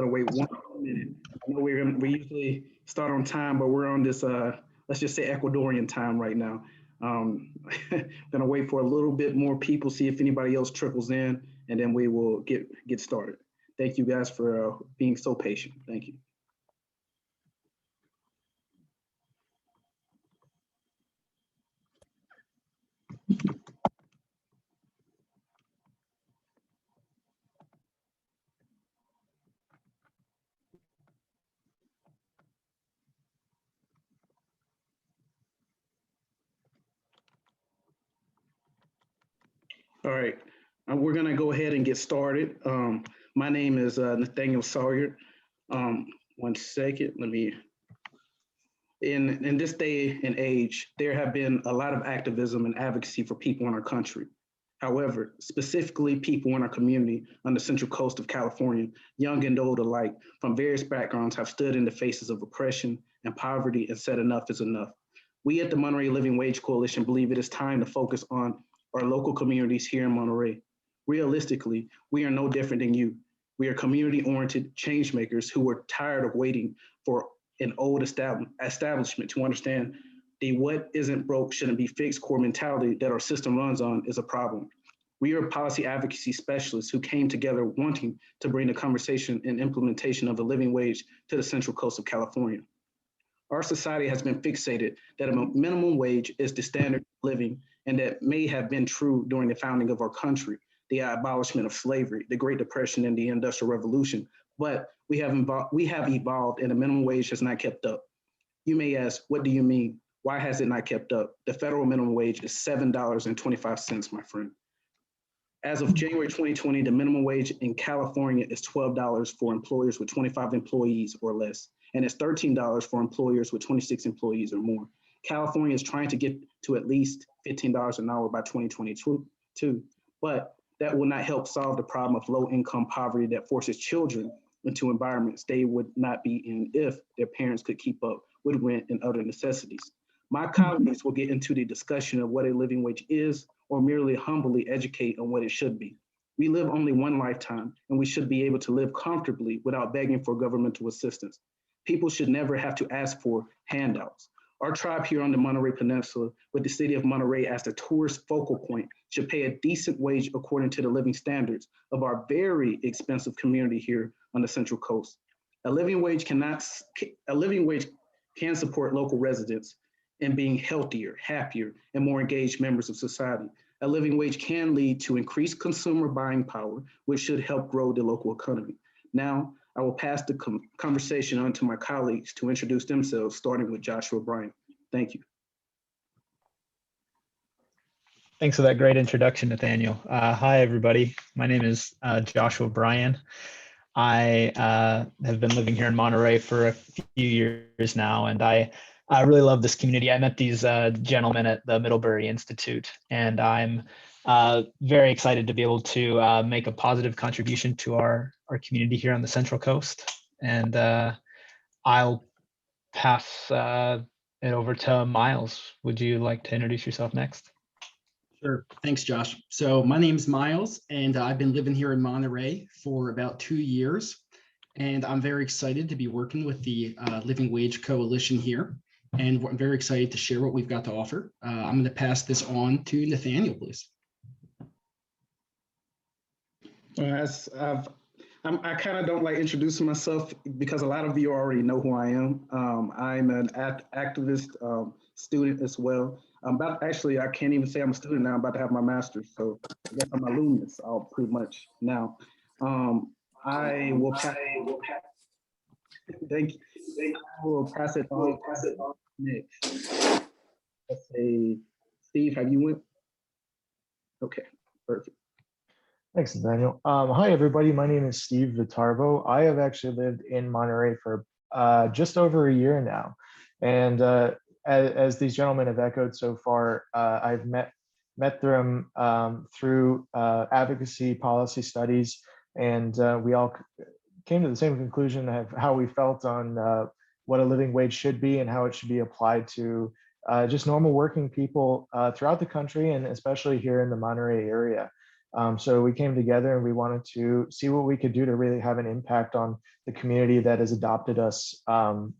Gonna wait 1 minute. I know we usually start on time, but we're on this let's just say Ecuadorian time right now. Um, gonna wait for a little bit more people, see if anybody else trickles in, and then we will get started. Thank you guys for being so patient. Thank you. All right, we're gonna go ahead and get started. My name is Nathaniel Sawyer. 1 second, let me. In this day and age, there have been a lot of activism and advocacy for people in our country. However, specifically people in our community on the Central Coast of California, young and old alike, from various backgrounds, have stood in the faces of oppression and poverty and said enough is enough. We at the Monterey Living Wage Coalition believe it is time to focus on our local communities here in Monterey. Realistically, we are no different than you. We are community-oriented change makers who are tired of waiting for an old establishment to understand the what isn't broke shouldn't be fixed core mentality that our system runs on is a problem. We are policy advocacy specialists who came together wanting to bring the conversation and implementation of the living wage to the Central Coast of California. Our society has been fixated that a minimum wage is the standard of living, and that may have been true during the founding of our country, the abolishment of slavery, the Great Depression, and the Industrial Revolution. But we have evolved, and the minimum wage has not kept up. You may ask, what do you mean? Why has it not kept up? The federal minimum wage is $7.25, my friend. As of January 2020, the minimum wage in California is $12 for employers with 25 employees or less, and it's $13 for employers with 26 employees or more. California is trying to get to at least $15 an hour by 2022, but that will not help solve the problem of low-income poverty that forces children into environments they would not be in if their parents could keep up with rent and other necessities. My colleagues will get into the discussion of what a living wage is, or merely humbly educate on what it should be. We live only one lifetime, and we should be able to live comfortably without begging for governmental assistance. People should never have to ask for handouts. Our tribe here on the Monterey Peninsula, with the city of Monterey as the tourist focal point, should pay a decent wage according to the living standards of our very expensive community here on the Central Coast. A living wage can support local residents in being healthier, happier, and more engaged members of society. A living wage can lead to increased consumer buying power, which should help grow the local economy. Now, I will pass the conversation on to my colleagues to introduce themselves, starting with Joshua Bryan. Thank you. Thanks for that great introduction, Nathaniel. Hi, everybody. My name is Joshua Bryan. I have been living here in Monterey for a few years now, and I really love this community. I met these gentlemen at the Middlebury Institute, and I'm very excited to be able to make a positive contribution to our community here on the Central Coast. And I'll pass it over to Miles. Would you like to introduce yourself next? Sure. Thanks, Josh. So my name's Miles, and I've been living here in Monterey for about 2 years. And I'm very excited to be working with the Living Wage Coalition here. And I'm very excited to share what we've got to offer. I'm going to pass this on to Nathaniel, please. I kind of don't like introducing myself because a lot of you already know who I am. I'm an activist student as well. I can't even say I'm a student now. I'm about to have my master's, so I guess I'm alumnus. I'll pretty much now. I will pass. Thank you. I will pass it on next. Let's say, Steve, have you went? Okay, perfect. Thanks, Nathaniel. Hi, everybody. My name is Steve Vitarvo. I have actually lived in Monterey for just over a year now. And as these gentlemen have echoed so far, I've met them through advocacy policy studies, and we all came to the same conclusion of how we felt on what a living wage should be and how it should be applied to just normal working people throughout the country, and especially here in the Monterey area. So we came together and we wanted to see what we could do to really have an impact on the community that has adopted us. And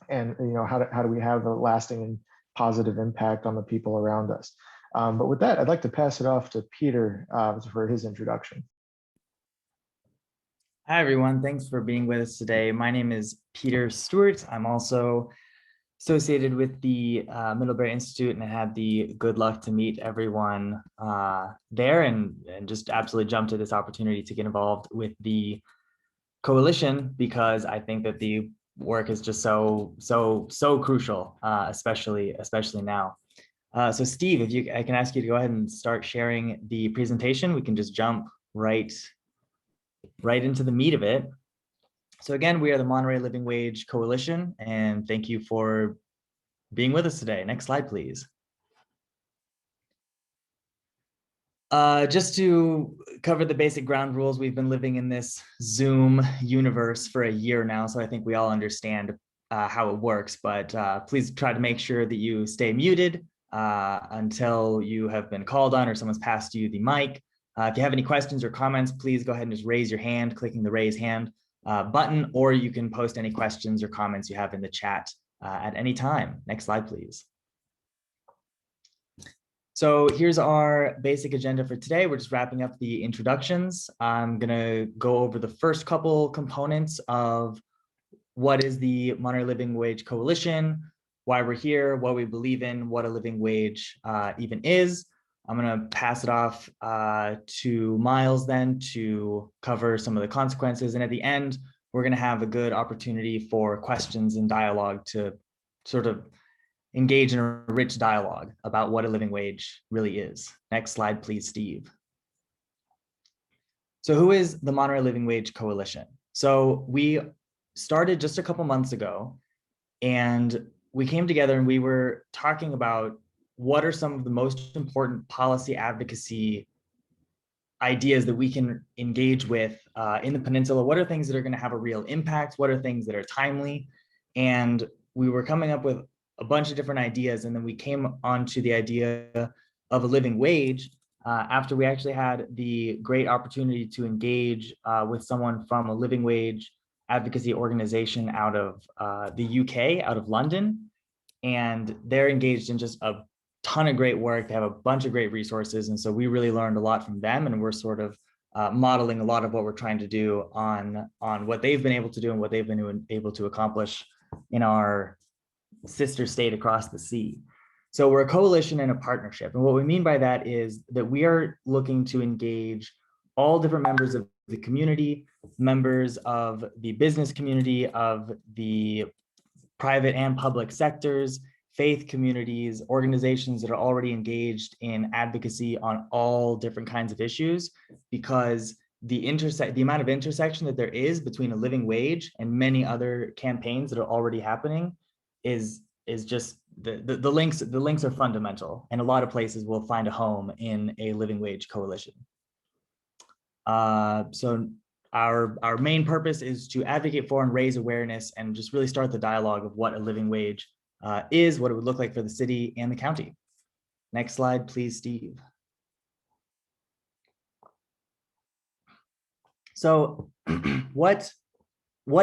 how do we have a lasting and positive impact on the people around us? But with that, I'd like to pass it off to Peter for his introduction. Hi, everyone. Thanks for being with us today. My name is Peter Stewart. I'm also associated with the Middlebury Institute, and I had the good luck to meet everyone there and just absolutely jumped at this opportunity to get involved with the coalition, because I think that the work is just so crucial, especially now. So Steve, I can ask you to go ahead and start sharing the presentation. We can just jump right into the meat of it. So again, we are the Monterey Living Wage Coalition, and thank you for being with us today. Next slide, please. Just to cover the basic ground rules, we've been living in this Zoom universe for a year now, so I think we all understand how it works, but please try to make sure that you stay muted until you have been called on or someone's passed you the mic. If you have any questions or comments, please go ahead and just raise your hand, clicking the raise hand button, or you can post any questions or comments you have in the chat at any time. Next slide, please. So here's our basic agenda for today. We're just wrapping up the introductions. I'm gonna go over the first couple components of what is the Monterey Living Wage Coalition, why we're here, what we believe in, what a living wage even is. I'm gonna pass it off to Miles then to cover some of the consequences. And at the end, we're gonna have a good opportunity for questions and dialogue to sort of engage in a rich dialogue about what a living wage really is. Next slide, please, Steve. So who is the Monterey Living Wage Coalition? So we started just a couple months ago, and we came together and we were talking about what are some of the most important policy advocacy ideas that we can engage with in the peninsula. What are things that are going to have a real impact? What are things that are timely? And we were coming up with a bunch of different ideas, and then we came onto the idea of a living wage after we actually had the great opportunity to engage with someone from a living wage advocacy organization out of the UK, out of London. And they're engaged in just a ton of great work. They have a bunch of great resources. And so we really learned a lot from them, and we're sort of modeling a lot of what we're trying to do on what they've been able to do and what they've been able to accomplish in our sister state across the sea. So we're a coalition and a partnership. And what we mean by that is that we are looking to engage all different members of the community, members of the business community, of the private and public sectors, faith communities, organizations that are already engaged in advocacy on all different kinds of issues, because the amount of intersection that there is between a living wage and many other campaigns that are already happening is just the links are fundamental, and a lot of places will find a home in a living wage coalition. So our main purpose is to advocate for and raise awareness and just really start the dialogue of what a living wage is, what it would look like for the city and the county. Next slide, please, Steve. So what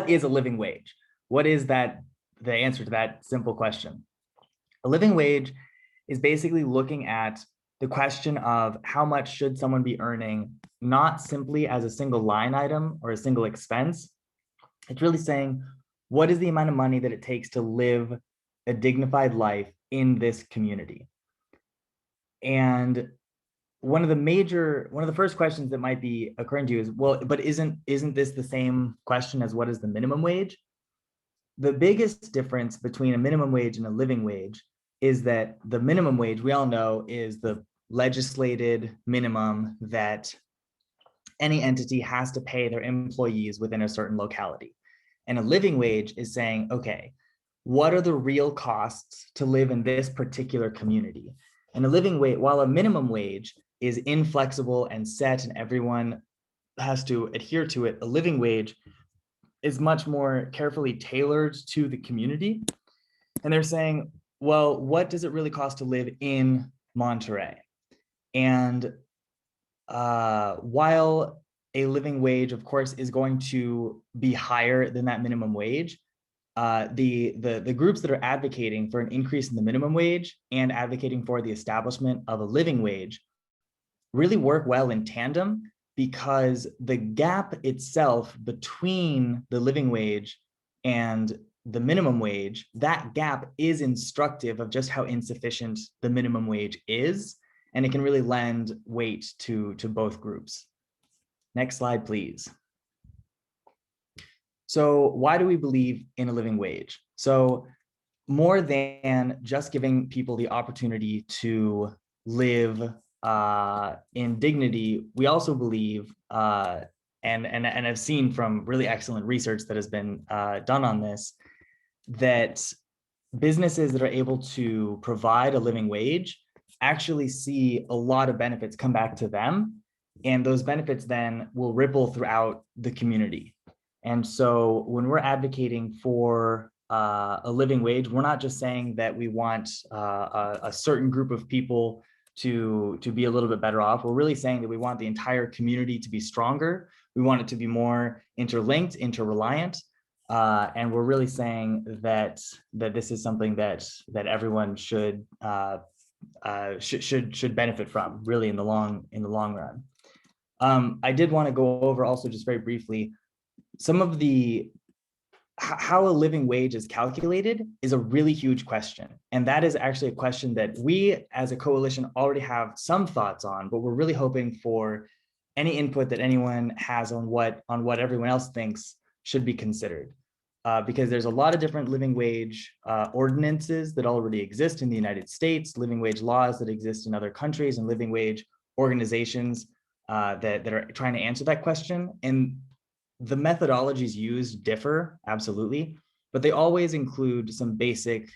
is a living wage? What is that? The answer to that simple question. A living wage is basically looking at the question of how much should someone be earning, not simply as a single line item or a single expense. It's really saying, what is the amount of money that it takes to live a dignified life in this community? And one of the first questions that might be occurring to you is, well, but isn't this the same question as what is the minimum wage? The biggest difference between a minimum wage and a living wage is that the minimum wage, we all know, is the legislated minimum that any entity has to pay their employees within a certain locality. And a living wage is saying, okay, what are the real costs to live in this particular community? And a living wage, while a minimum wage is inflexible and set and everyone has to adhere to it, a living wage is much more carefully tailored to the community. And they're saying, well, what does it really cost to live in Monterey? And while a living wage, of course, is going to be higher than that minimum wage, the groups that are advocating for an increase in the minimum wage and advocating for the establishment of a living wage really work well in tandem, because the gap itself between the living wage and the minimum wage, that gap is instructive of just how insufficient the minimum wage is, and it can really lend weight to both groups. Next slide, please. So why do we believe in a living wage? So more than just giving people the opportunity to live in dignity, we also believe, and I've seen from really excellent research that has been done on this, that businesses that are able to provide a living wage actually see a lot of benefits come back to them, and those benefits then will ripple throughout the community. And so when we're advocating for a living wage, we're not just saying that we want a certain group of people to be a little bit better off. We're really saying that we want the entire community to be stronger. We want it to be more interlinked, interreliant, and we're really saying that this is something that everyone should benefit from, really, in the long run. I did want to go over also, just very briefly, some of how a living wage is calculated is a really huge question. And that is actually a question that we as a coalition already have some thoughts on, but we're really hoping for any input that anyone has on what everyone else thinks should be considered. Because there's a lot of different living wage ordinances that already exist in the United States, living wage laws that exist in other countries, and living wage organizations that are trying to answer that question. And the methodologies used differ, absolutely, but they always include some basic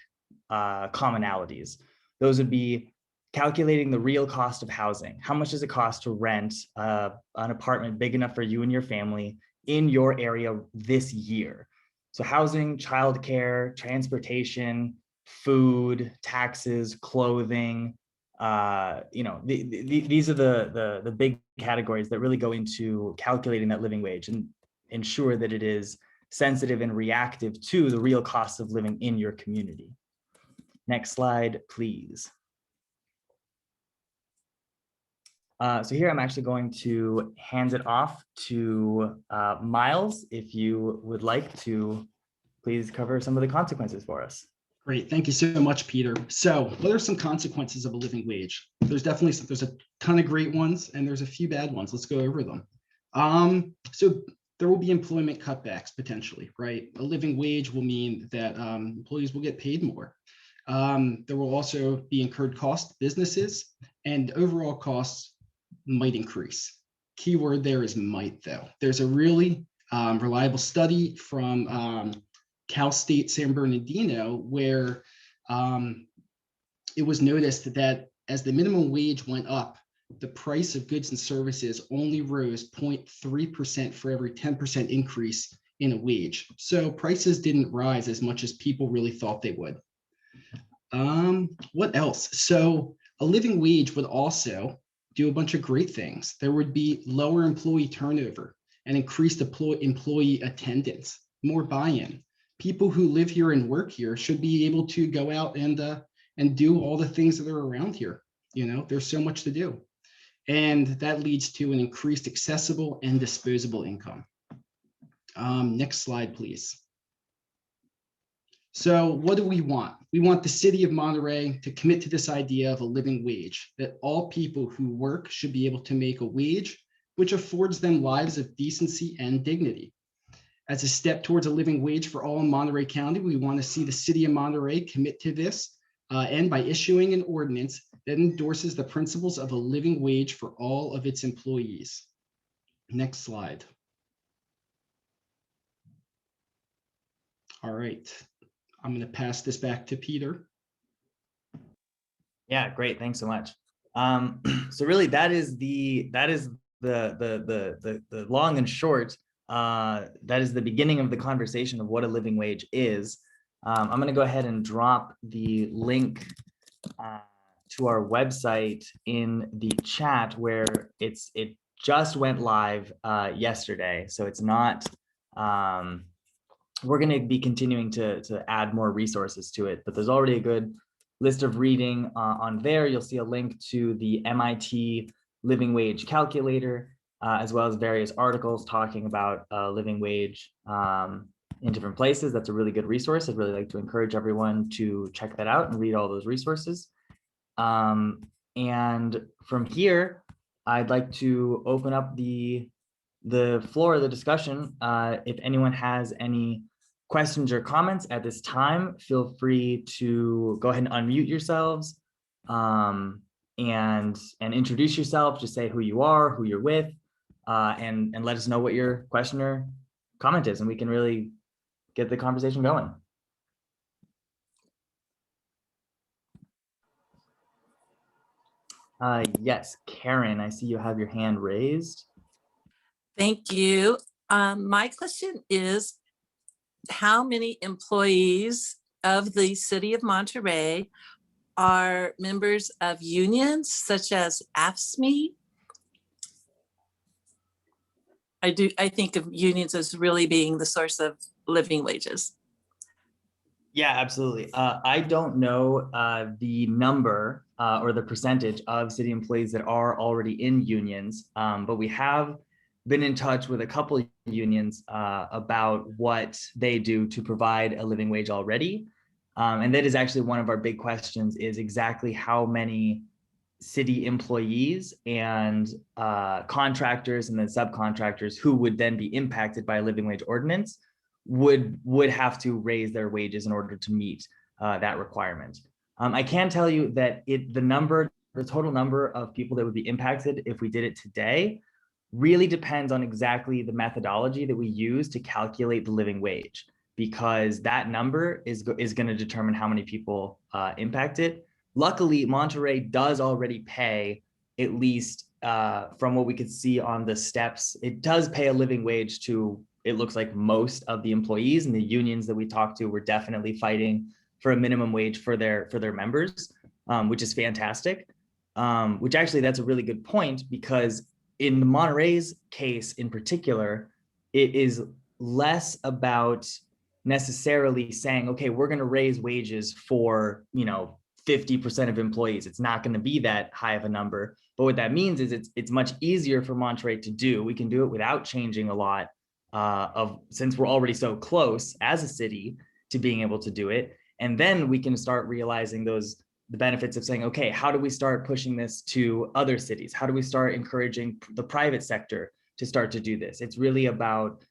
commonalities. Those would be calculating the real cost of housing. How much does it cost to rent an apartment big enough for you and your family in your area this year? So housing, childcare, transportation, food, taxes, clothing, these are the big categories that really go into calculating that living wage and ensure that it is sensitive and reactive to the real cost of living in your community. Next slide, please. So here I'm actually going to hand it off to Miles, if you would like to please cover some of the consequences for us. Great, thank you so much, Peter. So what are some consequences of a living wage? There's a ton of great ones, and there's a few bad ones. Let's go over them. So there will be employment cutbacks potentially, right? A living wage will mean that employees will get paid more. There will also be incurred costs, businesses, and overall costs might increase. Keyword there is might, though. There's a really reliable study from Cal State San Bernardino where it was noticed that as the minimum wage went up, the price of goods and services only rose 0.3% for every 10% increase in a wage. So prices didn't rise as much as people really thought they would. What else? So a living wage would also do a bunch of great things. There would be lower employee turnover and increased employee attendance, more buy-in. People who live here and work here should be able to go out and do all the things that are around here. You know, there's so much to do. And that leads to an increased accessible and disposable income. Next slide, please. So what do we want? We want the city of Monterey to commit to this idea of a living wage, that all people who work should be able to make a wage which affords them lives of decency and dignity. As a step towards a living wage for all in Monterey County, we want to see the city of Monterey commit to this and by issuing an ordinance that endorses the principles of a living wage for all of its employees. Next slide. All right, I'm going to pass this back to Peter. Yeah, great. Thanks so much. So really, that is the long and short. That is the beginning of the conversation of what a living wage is. I'm going to go ahead and drop the link to our website in the chat where it just went live yesterday. So it's not, we're going to be continuing to add more resources to it, but there's already a good list of reading on there. You'll see a link to the MIT Living Wage Calculator, as well as various articles talking about living wage in different places. That's a really good resource. I'd really like to encourage everyone to check that out and read all those resources. And from here, I'd like to open up the floor of the discussion. If anyone has any questions or comments at this time, feel free to go ahead and unmute yourselves and introduce yourself. Just say who you are, who you're with, and let us know what your question or comment is, and we can really get the conversation going. Yes, Karen, I see you have your hand raised. Thank you. My question is, how many employees of the city of Monterey are members of unions such as AFSCME? I think of unions as really being the source of living wages. Yeah, absolutely. I don't know the number or the percentage of city employees that are already in unions, but we have been in touch with a couple of unions about what they do to provide a living wage already. And that is actually one of our big questions, is exactly how many city employees and contractors and then subcontractors who would then be impacted by a living wage ordinance would have to raise their wages in order to meet that requirement. I can tell you that the total number of people that would be impacted if we did it today really depends on exactly the methodology that we use to calculate the living wage, because that number is going to determine how many people impact it. Luckily, Monterey does already pay, at least from what we could see on the steps, it does pay a living wage to, it looks like, most of the employees, and the unions that we talked to were definitely fighting for a minimum wage for their members, which is fantastic. Which actually, that's a really good point, because in Monterey's case in particular, it is less about necessarily saying, okay, we're going to raise wages for, 50% of employees. It's not going to be that high of a number. But what that means is it's much easier for Monterey to do. We can do it without changing a lot since we're already so close as a city to being able to do it. And then we can start realizing the benefits of saying, okay, how do we start pushing this to other cities? How do we start encouraging the private sector to start to do this? It's really about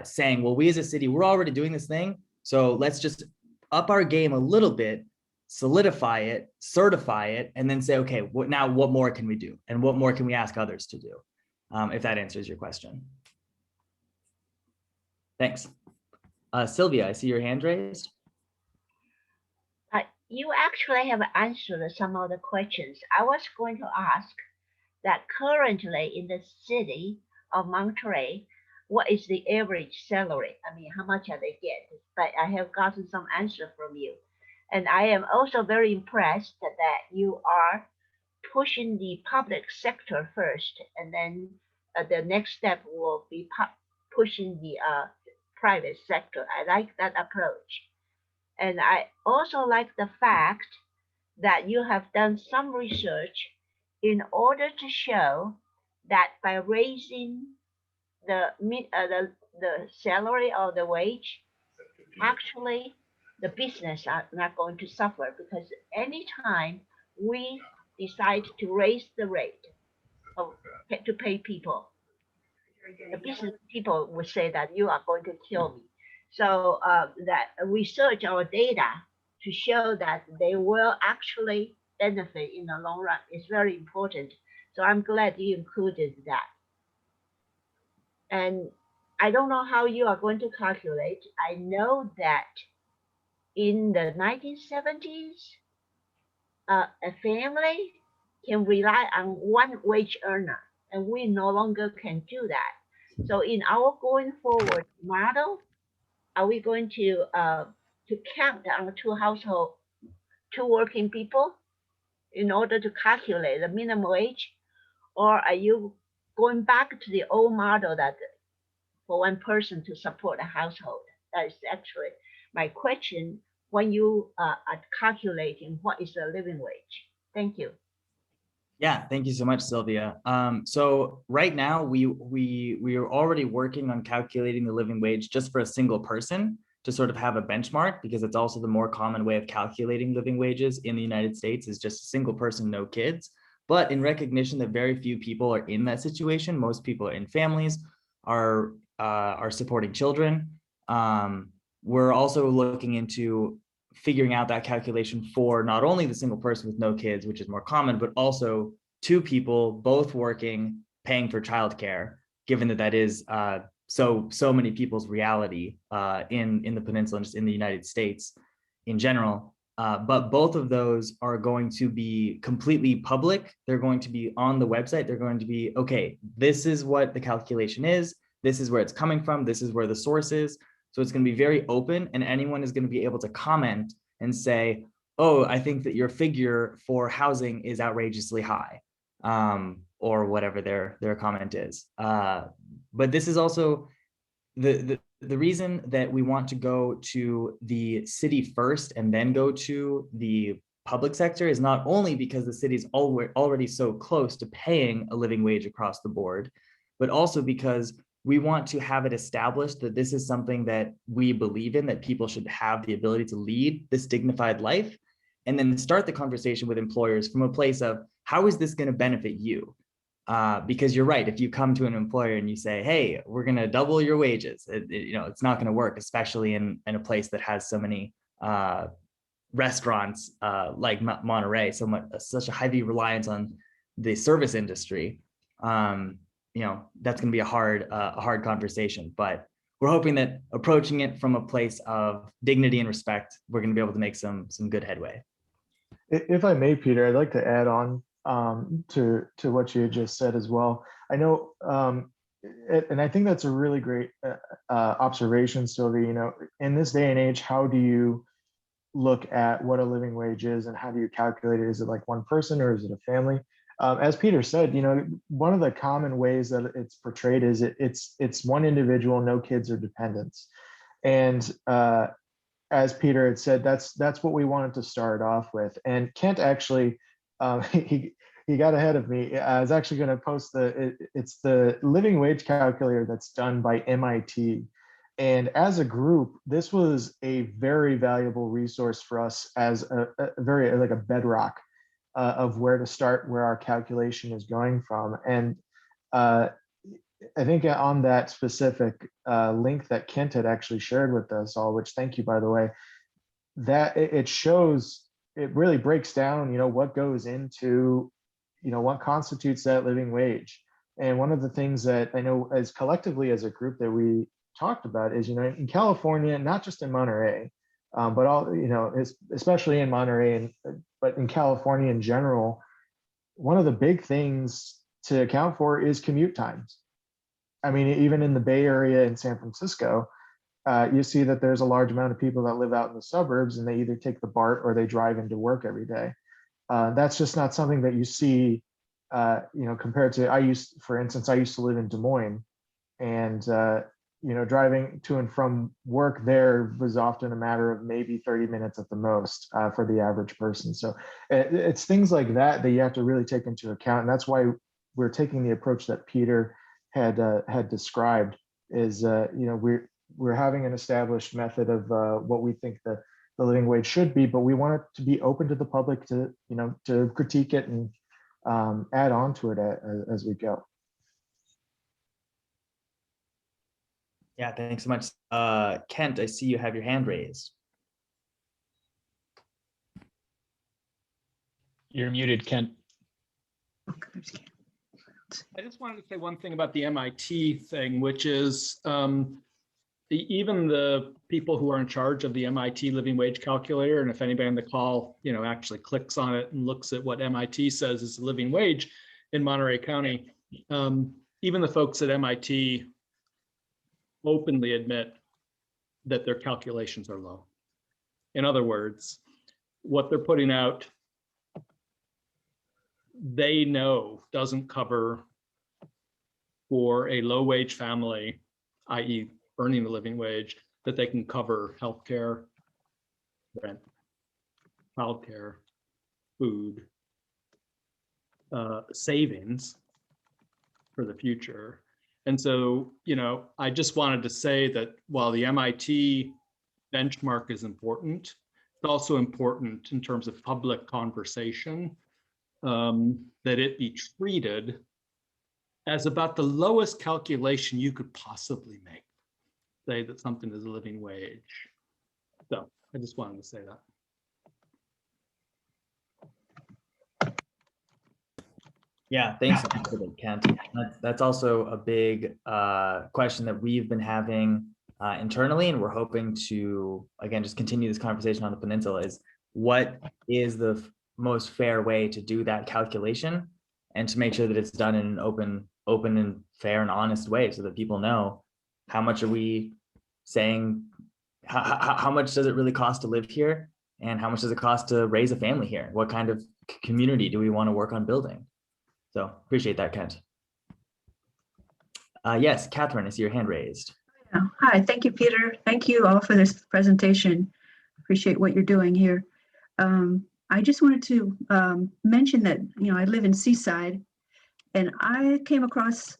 saying, well, we as a city, we're already doing this thing. So let's just up our game a little bit, solidify it, certify it, and then say, okay, what more can we do? And what more can we ask others to do? If that answers your question. Thanks. Sylvia, I see your hand raised. You actually have answered some of the questions. I was going to ask that currently in the city of Monterey, what is the average salary? I mean, how much are they get? But I have gotten some answer from you. And I am also very impressed that you are pushing the public sector first, and then the next step will be pushing the private sector. I like that approach. And I also like the fact that you have done some research in order to show that by raising the salary or the wage, actually the business are not going to suffer, because anytime we decide to raise the rate to pay people, the business people would say that you are going to kill me. So that research our data to show that they will actually benefit in the long run is very important. So I'm glad you included that. And I don't know how you are going to calculate. I know that in the 1970s, a family can rely on one wage earner, and we no longer can do that. So in our going forward model, are we going to count on two working people? in order to calculate the minimum wage? Or are you going back to the old model that for one person to support a household? That is actually my question when you are calculating what is the living wage. Thank you. Yeah, thank you so much, Sylvia. So right now we are already working on calculating the living wage just for a single person to sort of have a benchmark, because it's also the more common way of calculating living wages in the United States is just a single person, no kids. But in recognition that very few people are in that situation, most people are in families, are supporting children. We're also looking into figuring out that calculation for not only the single person with no kids, which is more common, but also two people both working, paying for childcare, given that that is so many people's reality in the peninsula and just in the United States in general. But both of those are going to be completely public. They're going to be on the website. They're going to be, okay, this is what the calculation is. This is where it's coming from. This is where the source is. So it's going to be very open, and anyone is going to be able to comment and say, oh, I think that your figure for housing is outrageously high, or whatever their comment is. But this is also the reason that we want to go to the city first and then go to the public sector is not only because the city is already so close to paying a living wage across the board, but also because we want to have it established that this is something that we believe in, that people should have the ability to lead this dignified life, and then start the conversation with employers from a place of, how is this going to benefit you? Because you're right, if you come to an employer and you say, hey, we're going to double your wages, it's not going to work, especially in a place that has so many restaurants like Monterey, such a heavy reliance on the service industry. That's going to be a hard conversation, but we're hoping that approaching it from a place of dignity and respect, we're going to be able to make some good headway. If I may, Peter, I'd like to add on to what you had just said as well. I know, and I think that's a really great observation, Sylvia. In this day and age, how do you look at what a living wage is, and how do you calculate it? Is it like one person, or is it a family? As Peter said, one of the common ways that it's portrayed is it's one individual, no kids or dependents. And as Peter had said, that's what we wanted to start off with. And Kent actually, he got ahead of me. I was actually going to post it's the living wage calculator that's done by MIT. And as a group, this was a very valuable resource for us as a very like a bedrock of where to start, where our calculation is going from. And I think on that specific link that Kent had actually shared with us all, which thank you, by the way, that it shows, it really breaks down, what goes into, what constitutes that living wage. And one of the things that I know as collectively as a group that we talked about is, in California, not just in Monterey, but all, especially in Monterey, but in California in general, one of the big things to account for is commute times. I mean, even in the Bay Area in San Francisco, you see that there's a large amount of people that live out in the suburbs, and they either take the BART or they drive into work every day. That's just not something that you see, compared to, for instance, I used to live in Des Moines, and driving to and from work there was often a matter of maybe 30 minutes at the most for the average person. So it's things like that you have to really take into account. And that's why we're taking the approach that Peter had described, is we're having an established method of what we think the living wage should be, but we want it to be open to the public to critique it and add on to it as we go. Yeah, thanks so much. Kent, I see you have your hand raised. You're muted, Kent. I just wanted to say one thing about the MIT thing, which is even the people who are in charge of the MIT living wage calculator, and if anybody on the call, actually clicks on it and looks at what MIT says is the living wage in Monterey County, even the folks at MIT openly admit that their calculations are low. In other words, what they're putting out they know doesn't cover for a low wage family, i.e. earning the living wage, that they can cover healthcare, rent, childcare, food, savings for the future. And so, I just wanted to say that while the MIT benchmark is important, it's also important in terms of public conversation, that it be treated as about the lowest calculation you could possibly make, say that something is a living wage. So I just wanted to say that. Yeah, thanks for that, Kent. That's also a big question that we've been having internally, and we're hoping to, again, just continue this conversation on the peninsula, is what is the most fair way to do that calculation and to make sure that it's done in an open and fair and honest way so that people know how much are we saying, how much does it really cost to live here, and how much does it cost to raise a family here? What kind of community do we want to work on building? So appreciate that, Kent. Yes, Catherine, I see your hand raised. Hi, thank you, Peter. Thank you all for this presentation. Appreciate what you're doing here. I just wanted to mention that, I live in Seaside, and I came across,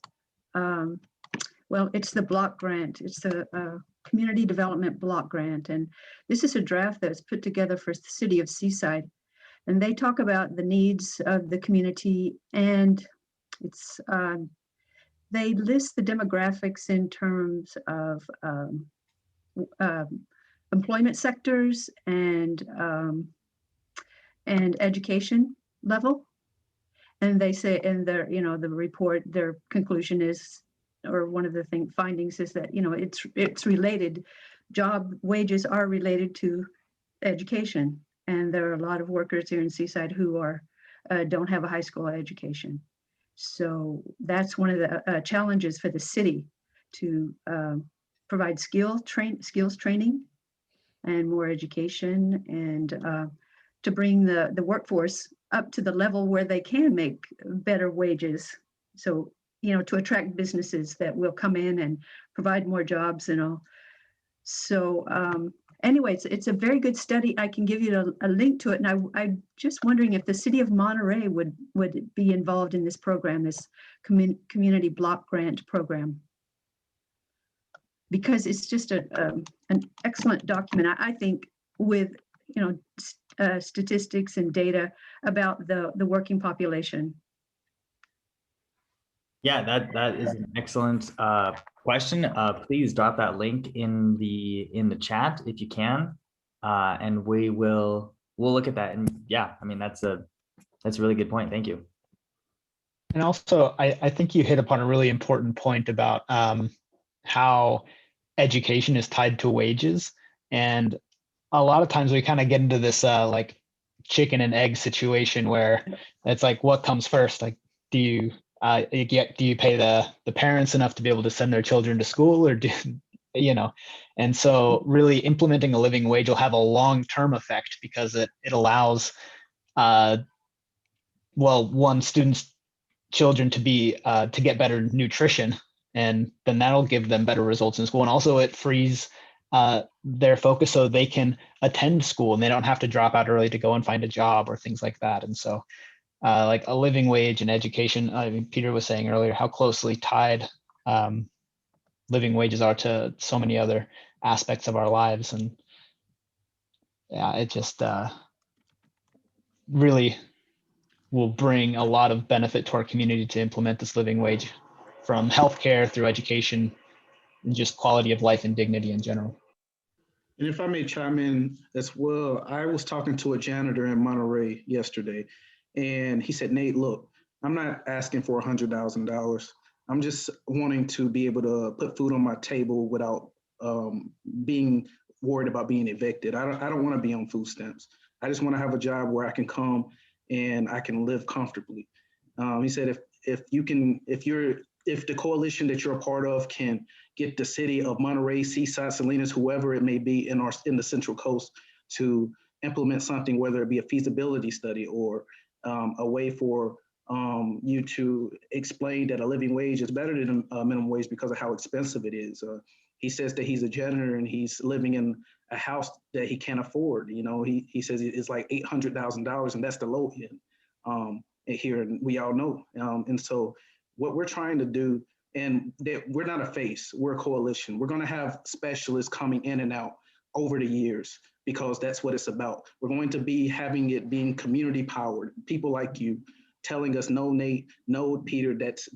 well, it's the block grant. It's the community development block grant. And this is a draft that's put together for the city of Seaside. And they talk about the needs of the community, and it's they list the demographics in terms of employment sectors and education level. And they say in their, the report, their conclusion is, or one of the findings is that, it's related. Job wages are related to education. And there are a lot of workers here in Seaside who don't have a high school education. So that's one of the challenges for the city, to provide skills training and more education, and to bring the workforce up to the level where they can make better wages. So, to attract businesses that will come in and provide more jobs and all. So anyway, it's a very good study. I can give you a link to it. And I'm just wondering if the city of Monterey would be involved in this program, this community block grant program, because it's just an excellent document, I think, with statistics and data about the working population. Yeah, that is an excellent question. Please drop that link in the chat if you can, and we'll look at that. And yeah, I mean, that's a really good point. Thank you. And also, I think you hit upon a really important point about how education is tied to wages. And a lot of times we kind of get into this like chicken and egg situation where it's like, what comes first? Like, do you pay the parents enough to be able to send their children to school, or and so really implementing a living wage will have a long-term effect, because it allows students' children to get better nutrition, and then that'll give them better results in school. And also it frees their focus so they can attend school and they don't have to drop out early to go and find a job or things like that. And so like a living wage and education, I mean, Peter was saying earlier how closely tied living wages are to so many other aspects of our lives. And yeah, it just really will bring a lot of benefit to our community to implement this living wage, from healthcare through education and just quality of life and dignity in general. And if I may chime in as well, I was talking to a janitor in Monterey yesterday, and he said, Nate, look, I'm not asking for $100,000. I'm just wanting to be able to put food on my table without being worried about being evicted. I don't want to be on food stamps. I just want to have a job where I can come and I can live comfortably. He said, if the coalition that you're a part of can get the city of Monterey, Seaside, Salinas, whoever it may be in the Central Coast to implement something, whether it be a feasibility study or a way for you to explain that a living wage is better than a minimum wage because of how expensive it is. He says that he's a janitor and he's living in a house that he can't afford. You know, he says it's like $800,000, and that's the low end here, and we all know. And so what we're trying to do, and that we're not a face, we're a coalition. We're going to have specialists coming in and out over the years, because that's what it's about. We're going to be having it being community powered. People like you telling us, no, Nate, no, Peter, that's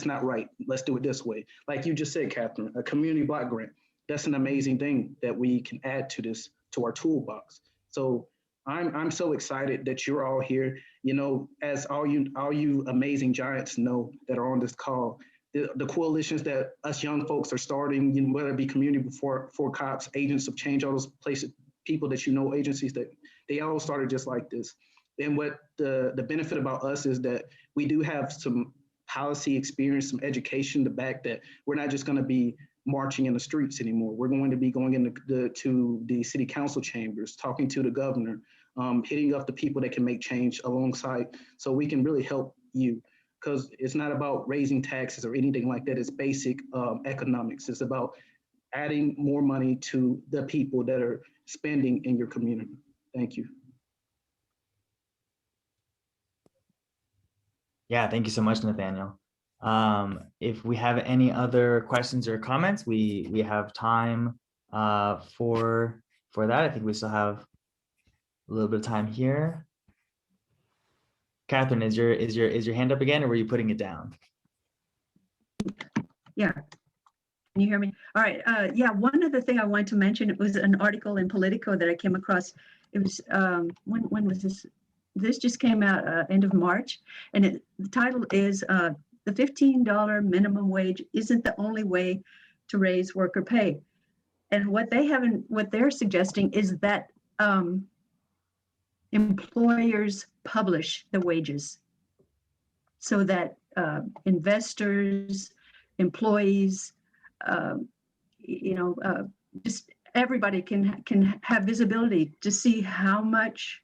not right. Let's do it this way. Like you just said, Catherine, a community block grant. That's an amazing thing that we can add to this, to our toolbox. So I'm so excited that you're all here. You know, as all you amazing giants know that are on this call, the coalitions that us young folks are starting, you know, whether it be community before cops, agents of change, all those places, people that you know, agencies, that they all started just like this. And what the benefit about us is that we do have some policy experience, some education to back that we're not just going to be marching in the streets anymore. We're going to be going into to the city council chambers, talking to the governor, hitting up the people that can make change alongside, so we can really help you. Because it's not about raising taxes or anything like that. It's basic economics. It's about adding more money to the people that are spending in your community. Thank you. Yeah, thank you so much, Nathaniel. If we have any other questions or comments, we have time for that. I think we still have a little bit of time here. Catherine, is your hand up again, or were you putting it down? Yeah. Can you hear me? All right. Yeah, one other thing I wanted to mention, it was an article in Politico that I came across. It was, when was this? This just came out end of March, and the title is the $15 minimum wage isn't the only way to raise worker pay. And what they're suggesting is that employers publish the wages so that investors, employees, just everybody can have visibility to see how much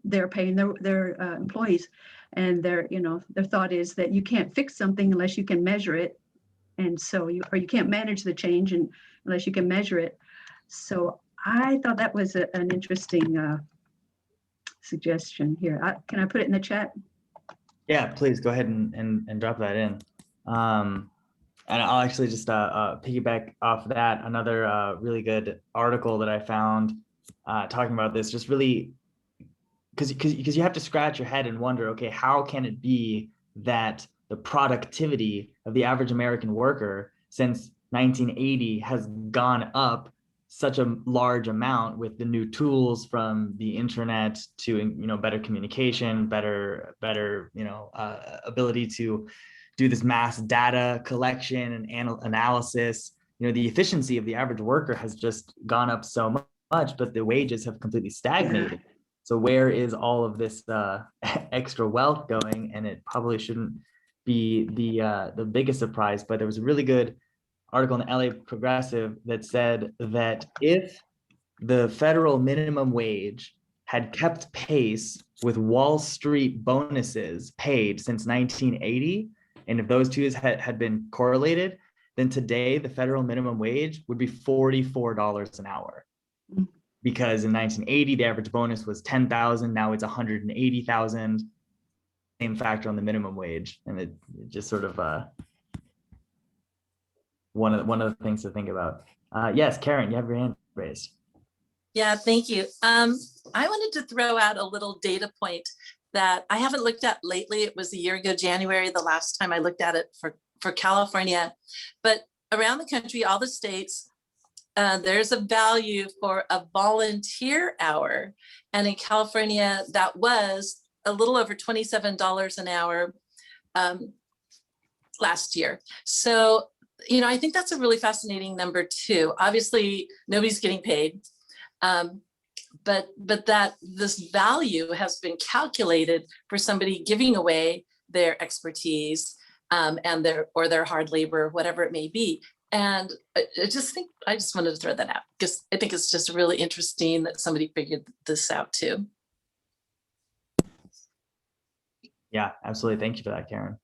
they're paying their employees. And their thought is that you can't fix something unless you can measure it, and so you can't manage the change unless you can measure it. So I thought that was an interesting suggestion here. Can I put it in the chat? Yeah, please go ahead and drop that in. And I'll actually just piggyback off that. Another really good article that I found talking about this, just really because you have to scratch your head and wonder, okay, how can it be that the productivity of the average American worker since 1980 has gone up such a large amount with the new tools from the internet to better communication, better ability to do this mass data collection and analysis. The efficiency of the average worker has just gone up so much, but the wages have completely stagnated. So where is all of this extra wealth going? And it probably shouldn't be the biggest surprise, but there was a really good article in the LA Progressive that said that if the federal minimum wage had kept pace with Wall Street bonuses paid since 1980, and if those two had been correlated, then today the federal minimum wage would be $44 an hour. Because in 1980, the average bonus was $10,000. Now it's $180,000. Same factor on the minimum wage, and it just sort of one of the things to think about. Yes, Karen, you have your hand raised. Yeah, thank you. I wanted to throw out a little data point that I haven't looked at lately. It was a year ago, January, the last time I looked at it for California. But around the country, all the states, there's a value for a volunteer hour. And in California, that was a little over $27 an hour last year. So, I think that's a really fascinating number too. Obviously, nobody's getting paid, but that this value has been calculated for somebody giving away their expertise and their hard labor, whatever it may be. And I just wanted to throw that out because I think it's just really interesting that somebody figured this out too. Yeah, absolutely. Thank you for that, Karen.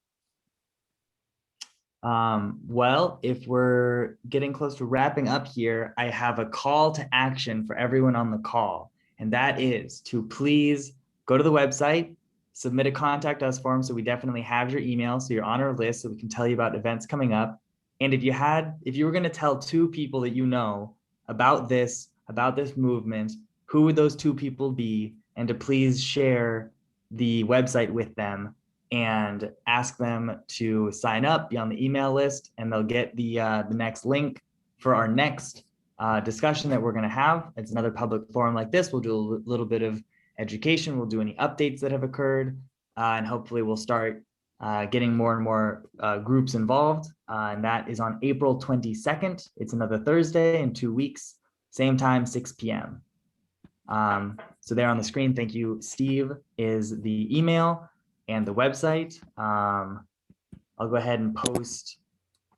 Well, if we're getting close to wrapping up here, I have a call to action for everyone on the call, and that is to please go to the website, submit a contact us form so we definitely have your email so you're on our list so we can tell you about events coming up. And if you were going to tell 2 people that you know about this movement, who would those 2 people be? And to please share the website with them and ask them to sign up, be on the email list, and they'll get the next link for our next discussion that we're going to have. It's another public forum like this. We'll do a little bit of education. We'll do any updates that have occurred, and hopefully we'll start getting more and more groups involved. And that is on April 22nd. It's another Thursday in 2 weeks, same time, 6 p.m. So there on the screen, thank you, Steve, is the email and the website. I'll go ahead and post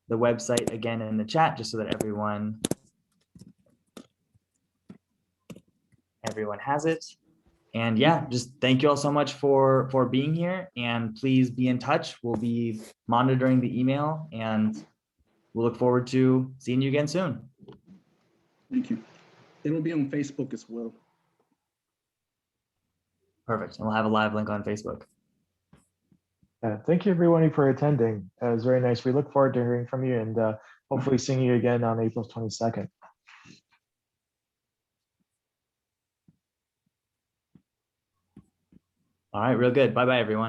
the website again in the chat just so that everyone has it. And yeah, just thank you all so much for being here, and please be in touch. We'll be monitoring the email, and we'll look forward to seeing you again soon. Thank you. It'll be on Facebook as well. Perfect. And we'll have a live link on Facebook. Thank you everyone for attending. It was very nice. We look forward to hearing from you and hopefully seeing you again on April 22nd. All right, real good. Bye-bye, everyone.